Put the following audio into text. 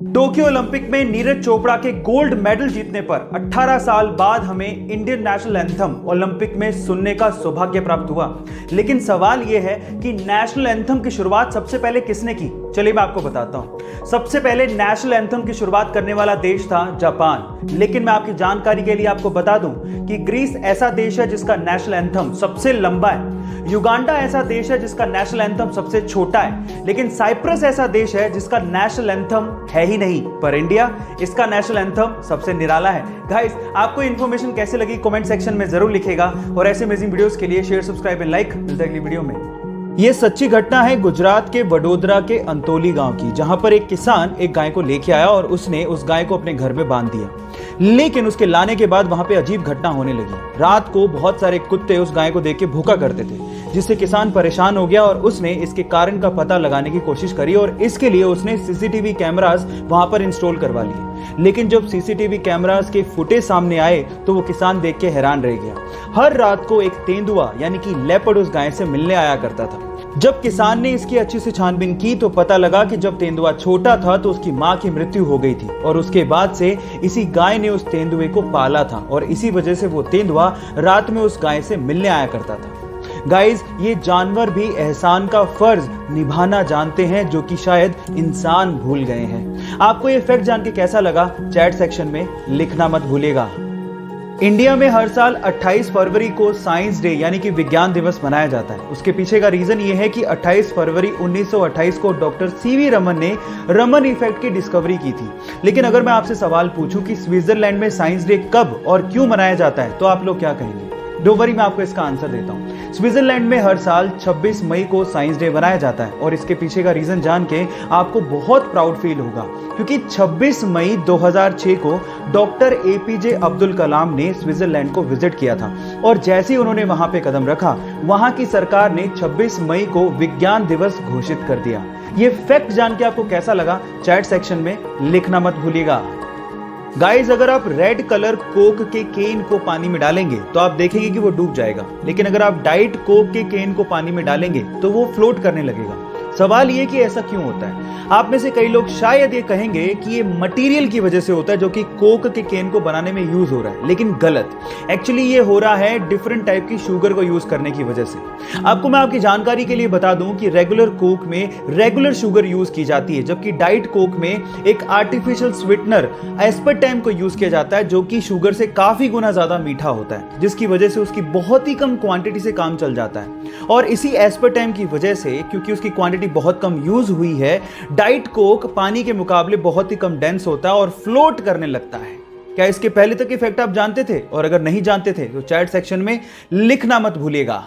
Tokyo Olympic में नीरज चोपड़ा के gold medal जीतने पर 18 साल बाद हमें इंडियन नेशनल एंथम ओलंपिक में सुनने का सौभाग्य प्राप्त हुआ। लेकिन सवाल यह है कि नेशनल एंथम की शुरुआत सबसे पहले किसने की? चलिए मैं आपको बताता हूं। सबसे पहले नेशनल एंथम की शुरुआत करने वाला देश था जापान। लेकिन मैं आपकी जानकारी के लिए आपको बता दूं कि ग्रीस ऐसा देश है जिसका नेशनल एंथम सबसे लंबा है। युगांडा ऐसा देश है जिसका नेशनल एंथम सबसे छोटा है। लेकिन साइप्रस ऐसा देश है जिसका नेशनल एंथम है ही नहीं। पर इंडिया, इसका नेशनल एंथम सबसे निराला है। गाइस, आपको इन्फॉर्मेशन कैसे लगी कमेंट सेक्शन में जरूर लिखेगा और ऐसे अमेजिंग वीडियोस के लिए शेयर, सब्सक्राइब एंड लाइक। मिलते हैं अगली वीडियो में। यह सच्ची घटना है गुजरात के वडोदरा के अंतोली गांव की, जहां पर एक किसान एक गाय को लेके आया और उसने उस गाय को अपने घर में बांध दिया। लेकिन उसके लाने के बाद वहां पे अजीब घटना होने लगी। रात को बहुत सारे कुत्ते उस गाय को देख के भूखा करते थे, जिससे किसान परेशान हो गया और उसने इसके कारण का पता लगाने की कोशिश करी और इसके लिए उसने सीसीटीवी कैमरास वहां पर इंस्टॉल करवा लिए। लेकिन जब सीसीटीवी कैमरास के फुटेज सामने आए तो वो किसान देख के हैरान रह गया। हर रात को एक तेंदुआ यानी कि लेपर्ड उस गाय से मिलने आया करता था। जब किसान ने इसकी अच्छी से छानबीन की तो पता लगा कि जब तेंदुआ छोटा था तो उसकी मां की मृत्यु हो गई थी और उसके बाद से इसी गाय ने उस तेंदुए को पाला था और इसी वजह से वो तेंदुआ रात में उस गाय से मिलने आया करता था। गाइस, ये जानवर भी एहसान का फर्ज निभाना जानते हैं, जो कि शायद इंसान भूल गए हैं। आपको ये फैक्ट जान के कैसा लगा चैट सेक्शन में लिखना मत भूलिएगा। इंडिया में हर साल 28 फरवरी को साइंस डे यानी कि विज्ञान दिवस मनाया जाता है। उसके पीछे का रीजन ये है कि 28 फरवरी 1928 को डॉक्टर सीवी रमन ने रमन इफेक्ट की डिस्कवरी की थी। लेकिन अगर मैं आपसे सवाल पूछूं कि स्विट्जरलैंड में साइंस डे कब और क्यों मनाया जाता है तो आप लोग क्या कहेंगे? डोंट वरी, मैं आपको इसका आंसर देता हूं। स्विट्जरलैंड में हर साल 26 मई को साइंस डे मनाया जाता है और इसके पीछे का रीजन जान के आपको बहुत प्राउड फील होगा, क्योंकि 26 मई 2006 को डॉक्टर एपीजे अब्दुल कलाम ने स्विट्जरलैंड को विजिट किया था और जैसे ही उन्होंने वहां पे कदम रखा, वहां की सरकार ने 26 मई को विज्ञान दिवस घोषित कर दिया। ये फैक्ट जान के आपको कैसा लगा चैट सेक्शन में लिखना मत भूलिएगा। गाइस, अगर आप रेड कलर कोक के केन को पानी में डालेंगे तो आप देखेंगे कि वो डूब जाएगा। लेकिन अगर आप डाइट कोक के केन को पानी में डालेंगे तो वो फ्लोट करने लगेगा। सवाल ये कि ऐसा क्यों होता है? आप में से कई लोग शायद ये कहेंगे कि ये मटेरियल की वजह से होता है जो कि कोक के केन को बनाने में यूज हो रहा है, लेकिन गलत। एक्चुअली ये हो रहा है डिफरेंट टाइप की शुगर को यूज करने की वजह से। आपको मैं आपकी जानकारी के लिए बता दूं कि रेगुलर कोक में रेगुलर शुगर यूज की जाती है, जबकि डाइट कोक में एक आर्टिफिशियल स्वीटनर एस्पर्टेम को यूज किया जाता है, जो कि शुगर से काफी गुना ज्यादा मीठा होता है, जिसकी वजह से उसकी बहुत ही कम क्वांटिटी से काम चल जाता है। और इसी एस्पर्टेम की वजह से, क्योंकि उसकी क्वांटिटी बहुत कम यूज हुई है, डाइट कोक पानी के मुकाबले बहुत ही कम डेंस होता है और फ्लोट करने लगता है। क्या इसके पहले तक इफेक्ट आप जानते थे? और अगर नहीं जानते थे तो चैट सेक्शन में लिखना मत भूलिएगा।